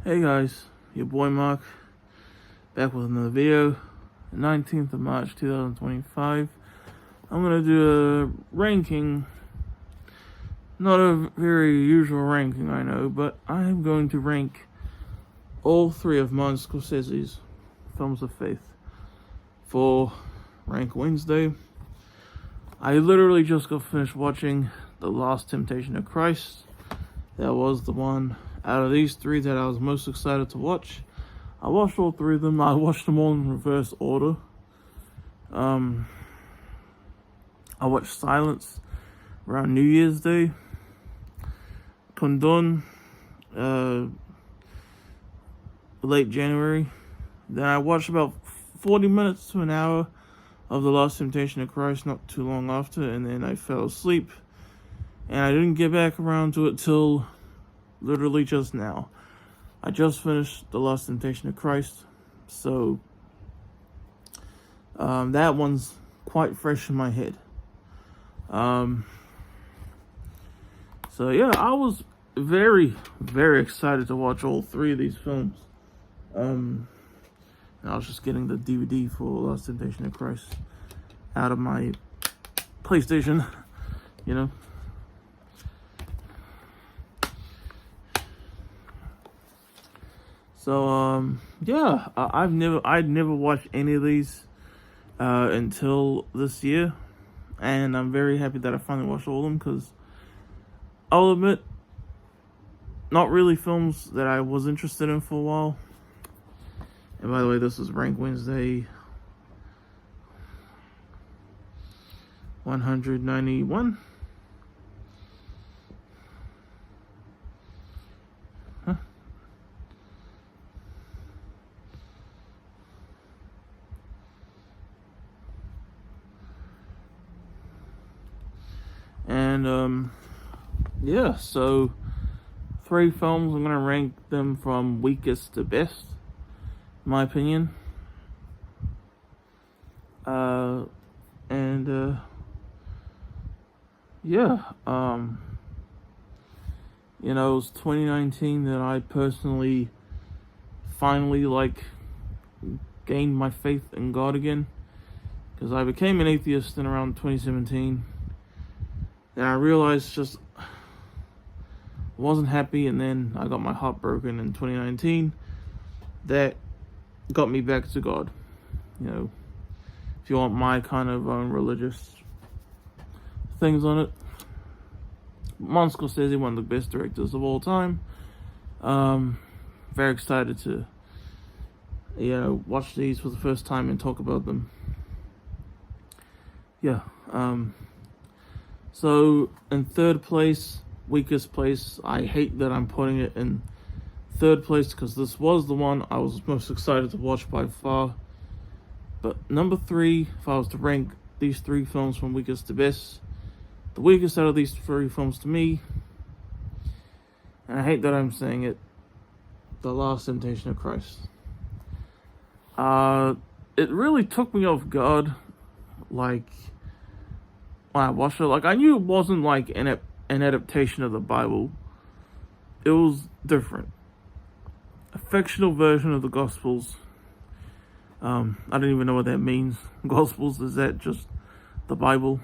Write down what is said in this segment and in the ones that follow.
Hey guys, your boy Marc, back with another video. 19th of March 2025. I'm gonna do a ranking, not a very usual ranking, I know, but I am going to rank all three of Martin Scorsese's films of faith for Rank Wednesday. I literally just got finished watching The Last Temptation of Christ. That was the one out of these three that I was most excited to watch. I watched all three of them. I watched them all in reverse order. I watched Silence around New Year's Day. Condon, late January. Then I watched about 40 minutes to an hour of The Last Temptation of Christ not too long after, and then I fell asleep. And I didn't get back around to it till literally just now. I just finished The Last Temptation of Christ, so that one's quite fresh in my head. So yeah, I was very, very excited to watch all three of these films. And I was just getting the DVD for Last Temptation of Christ out of my PlayStation, you know. So yeah, I'd never watched any of these until this year, and I'm very happy that I finally watched all of them, because I'll admit, not really films that I was interested in for a while. And by the way, this is Rank Wednesday 191. And yeah, so three films, I'm gonna rank them from weakest to best, in my opinion. Yeah, you know, it was 2019 that I personally finally gained my faith in God again, because I became an atheist in around 2017. And I realized just wasn't happy, and then I got my heart broken in 2019. That got me back to God. You know, if you want my kind of religious things on it, Martin Scorsese, one of the best directors of all time. Very excited to, you know, watch these for the first time and talk about them. Yeah. So in third place, weakest place, I hate that I'm putting it in third place, because this was the one I was most excited to watch by far. But number three, if I was to rank these three films from weakest to best, the weakest out of these three films to me, and I hate that I'm saying it, The Last Temptation of Christ. It really took me off guard, like, when I watched it. Like, I knew it wasn't like an adaptation of the Bible. It was different. A fictional version of the Gospels. I don't even know what that means. Gospels, is that just the Bible?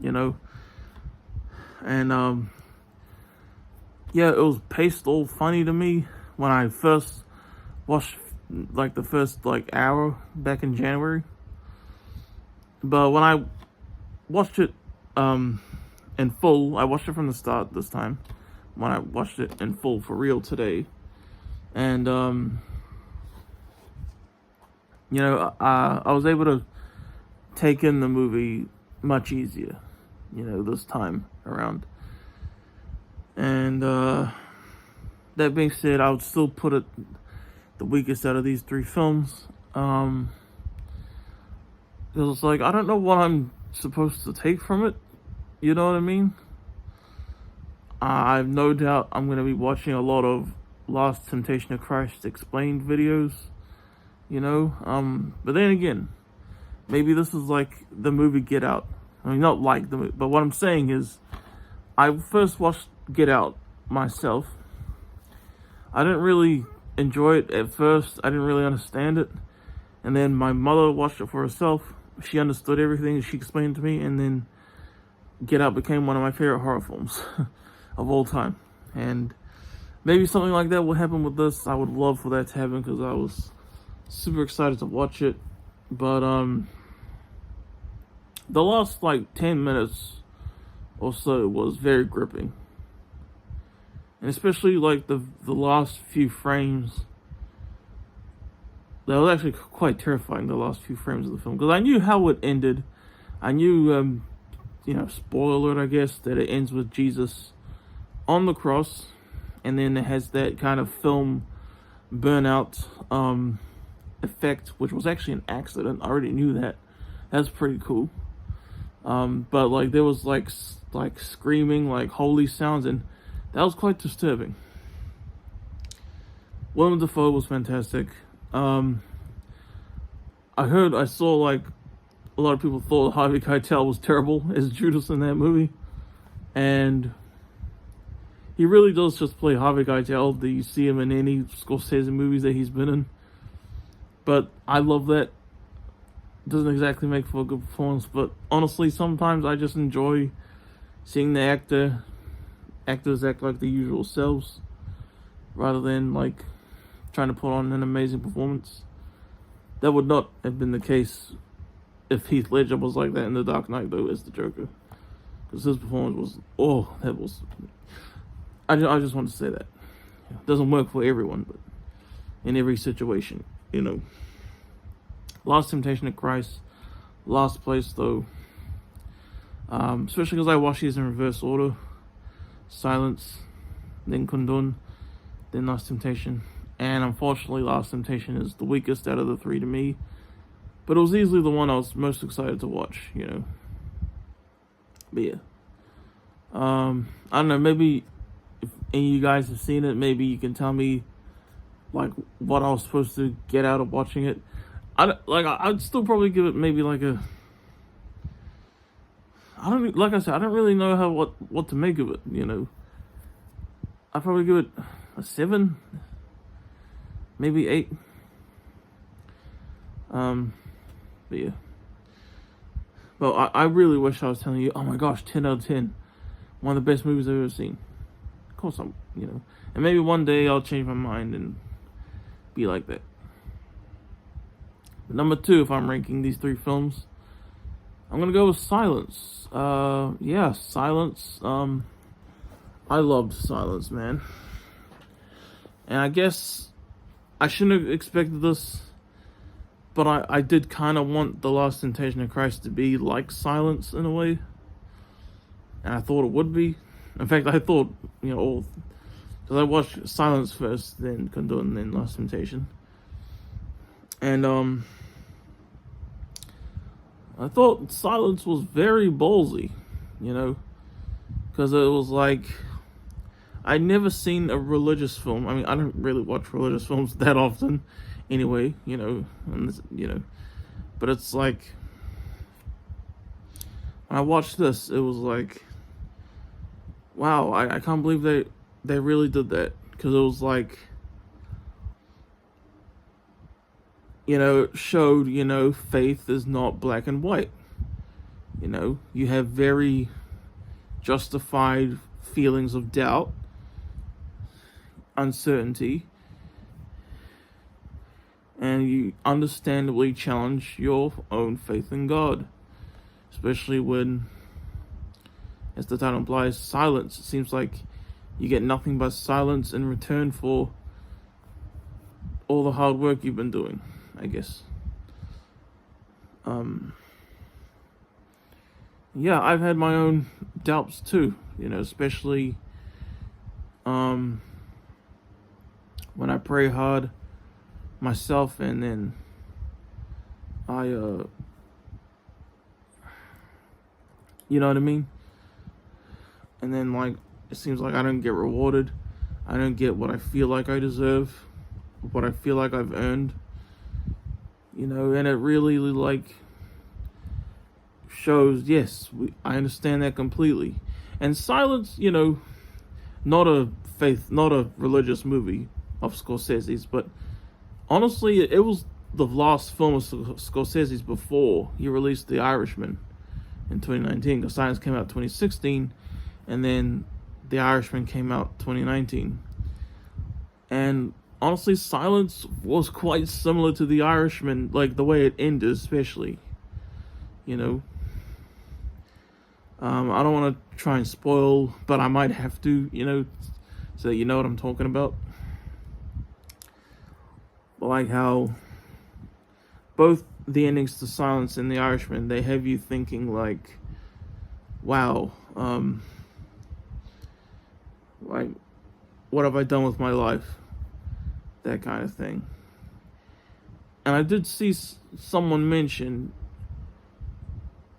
You know? And, yeah, it was paced all funny to me when I first watched, like, the first, hour back in January. But when I watched it in full, I watched it from the start this time, when I watched it in full for real today. And, you know, I was able to take in the movie much easier, you know, this time around. And, that being said, I would still put it the weakest out of these three films. It was like, I don't know what I'm supposed to take from it, you know what I mean? I've no doubt I'm going to be watching a lot of Last Temptation of Christ explained videos, you know. But then again, maybe this is like the movie Get Out. I mean, not like the movie, but what I'm saying is, I first watched Get Out myself. I didn't really enjoy it at first. I didn't really understand it. And then my mother watched it for herself. She understood everything. She explained to me. And then Get Out became one of my favorite horror films of all time. And maybe something like that will happen with this. I would love for that to happen because I was super excited to watch it. But the last like 10 minutes or so was very gripping. And especially like the last few frames. That was actually quite terrifying, the last few frames of the film. Because I knew how it ended. I knew, spoiler alert, I guess, that it ends with Jesus on the cross. And then it has that kind of film burnout effect, which was actually an accident. I already knew that. That's pretty cool. But like there was like screaming, like holy sounds, and that was quite disturbing. Willem Dafoe was fantastic. I saw like a lot of people thought Harvey Keitel was terrible as Judas in that movie, and he really does just play Harvey Keitel. You see him in any Scorsese movies that he's been in. But I love that. Doesn't exactly make for a good performance, but honestly, sometimes I just enjoy seeing the actors act like the usual selves, rather than like trying to put on an amazing performance. That would not have been the case if Heath Ledger was like that in The Dark Knight, though, as the Joker, because his performance was, I just want to say that it doesn't work for everyone, but in every situation, Last Temptation of Christ, last place though, especially because I watched these in reverse order. Silence, then Kundun, then Last Temptation. And unfortunately, Last Temptation is the weakest out of the three to me. But it was easily the one I was most excited to watch, But yeah. I don't know, maybe if any of you guys have seen it, maybe you can tell me, like, what I was supposed to get out of watching it. I'd still probably give it maybe like a... like I said, I don't really know what to make of it, I'd probably give it a 7, maybe 8. But yeah. Well, I really wish I was telling you, oh my gosh, 10 out of 10. One of the best movies I've ever seen. Of course and maybe one day I'll change my mind and be like that. But number 2, if I'm ranking these 3 films, I'm gonna go with Silence. Silence. I loved Silence, man. And I guess I shouldn't have expected this, but I did kind of want The Last Temptation of Christ to be like Silence in a way. And I thought it would be. In fact, I thought, because I watched Silence first, then Kundun, then Last Temptation. And, I thought Silence was very ballsy, because it was like, I'd never seen a religious film. I mean, I don't really watch religious films that often anyway, but it's like, when I watched this, it was like, wow, I can't believe they really did that, because it was like, it showed, faith is not black and white. You have very justified feelings of doubt, uncertainty, and you understandably challenge your own faith in God. Especially when, as the title implies, silence. It seems like you get nothing but silence in return for all the hard work you've been doing, I guess. I've had my own doubts too, especially when I pray hard myself, and then I you know what I mean? And then like it seems like I don't get rewarded. I don't get what I feel like I deserve, what I feel like I've earned. And it really like shows, yes, I understand that completely. And Silence, not a religious movie, of Scorsese's, but honestly, it was the last film of Scorsese's before he released The Irishman in 2019. Because Silence came out 2016, and then The Irishman came out 2019. And honestly, Silence was quite similar to The Irishman, like the way it ended, especially. You know, I don't want to try and spoil, but I might have to, so that you know what I'm talking about. But like how both the endings to Silence and The Irishman, they have you thinking like, wow, like, what have I done with my life? That kind of thing. And I did see someone mention,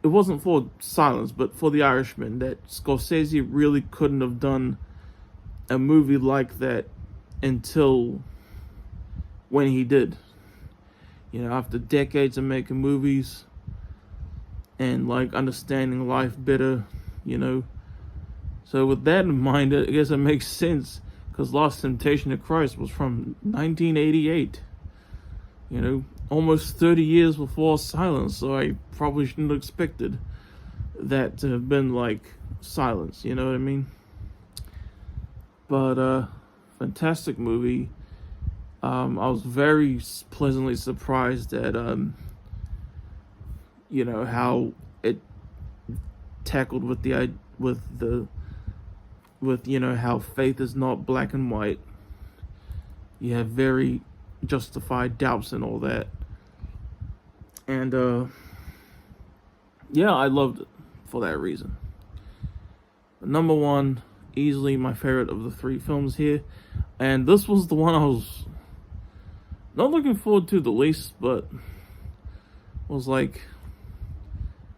it wasn't for Silence, but for The Irishman, that Scorsese really couldn't have done a movie like that until when he did. After decades of making movies and like understanding life better, So with that in mind, I guess it makes sense, because Lost Temptation of Christ was from 1988. Almost 30 years before Silence, so I probably shouldn't have expected that to have been like Silence, you know what I mean? But, fantastic movie. I was very pleasantly surprised at, how it tackled with how faith is not black and white. You have very justified doubts and all that. And, yeah, I loved it for that reason. Number one, easily my favorite of the three films here. And this was the one I was not looking forward to the least, but was like,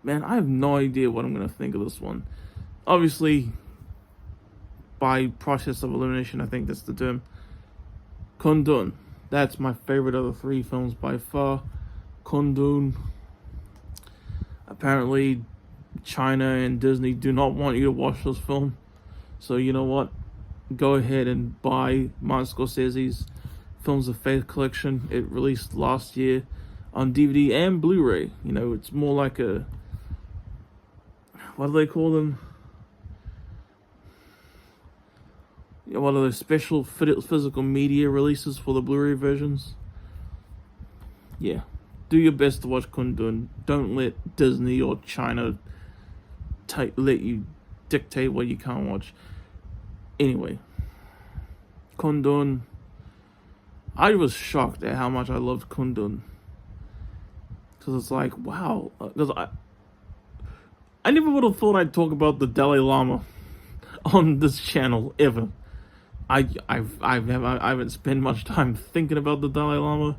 man, I have no idea what I'm going to think of this one. Obviously, by process of elimination, I think that's the term. Kundun. That's my favorite of the three films by far. Kundun. Apparently, China and Disney do not want you to watch this film. So you know what? Go ahead and buy Martin Scorsese's Films of Faith collection. It released last year on DVD and Blu-ray. It's more like a, what do they call them? One of those special physical media releases for the Blu-ray versions. Yeah. Do your best to watch Kundun. Don't let Disney or China let you dictate what you can't watch. Anyway. Kundun. I was shocked at how much I loved Kundun. Because it's like, wow. Because I never would have thought I'd talk about the Dalai Lama on this channel, ever. I haven't spent much time thinking about the Dalai Lama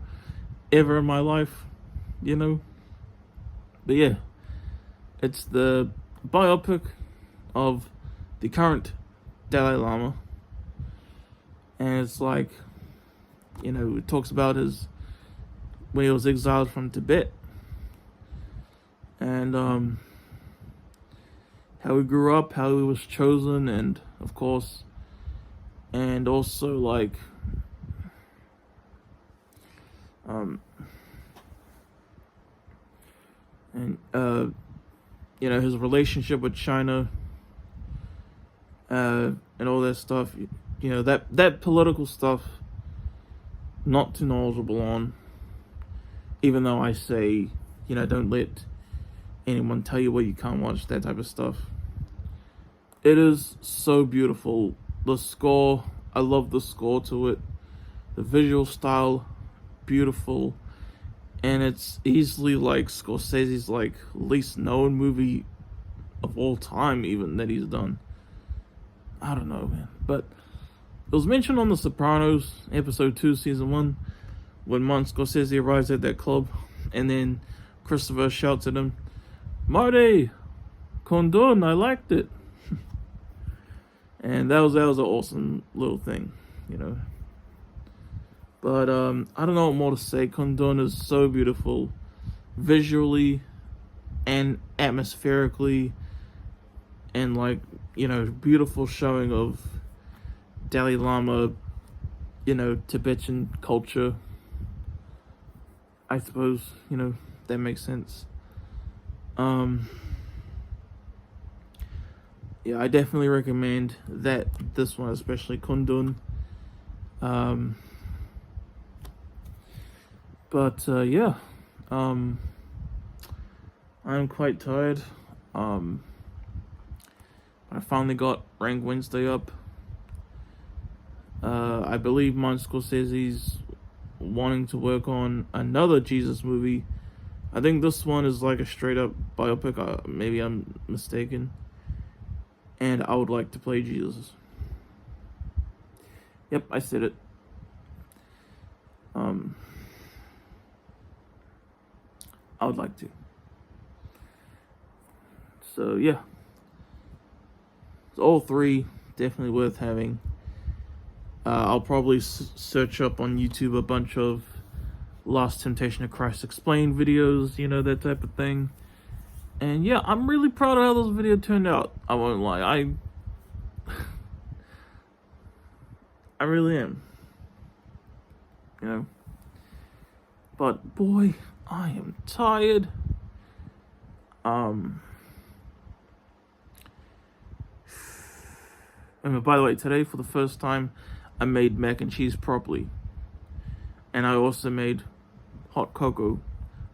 ever in my life, But yeah, it's the biopic of the current Dalai Lama, and it's like, it talks about when he was exiled from Tibet, and how he grew up, how he was chosen, and of course. And also, like, his relationship with China, and all that stuff. That political stuff, not too knowledgeable on. Even though I say, don't let anyone tell you what you can't watch, that type of stuff. It is so beautiful. The score, I love the score to it. The visual style, beautiful. And it's easily like Scorsese's like least known movie of all time, even, that he's done. I don't know, man. But it was mentioned on The Sopranos, episode 2, season 1, when Martin Scorsese arrives at that club, and then Christopher shouts at him, "Marty, Kundun, I liked it." And that was an awesome little thing, But I don't know what more to say. Kundun is so beautiful, visually and atmospherically, and beautiful showing of Dalai Lama, Tibetan culture. I suppose, that makes sense. Yeah, I definitely recommend this one, especially Kundun. Yeah, I'm quite tired. I finally got Rank Wednesday up. I believe Marc Scorsese's wanting to work on another Jesus movie. I think this one is like a straight up biopic. Maybe I'm mistaken. And I would like to play Jesus. Yep, I said it. I would like to. So yeah, so all three definitely worth having. I'll probably search up on YouTube a bunch of Last Temptation of Christ Explained videos, that type of thing. And yeah, I'm really proud of how those videos turned out. I won't lie, I really am. But boy, I am tired. And by the way, today for the first time, I made mac and cheese properly. And I also made hot cocoa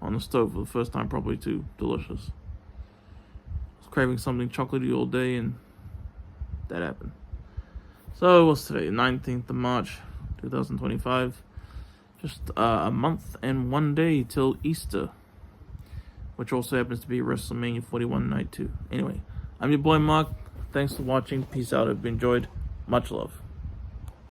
on the stove for the first time properly too. Delicious. I was craving something chocolatey all day, and that happened. So what's today? 19th of March, 2025. Just a month and 1 day till Easter, which also happens to be WrestleMania 41 night too. Anyway, I'm your boy Mark. Thanks for watching. Peace out. If you enjoyed, much love.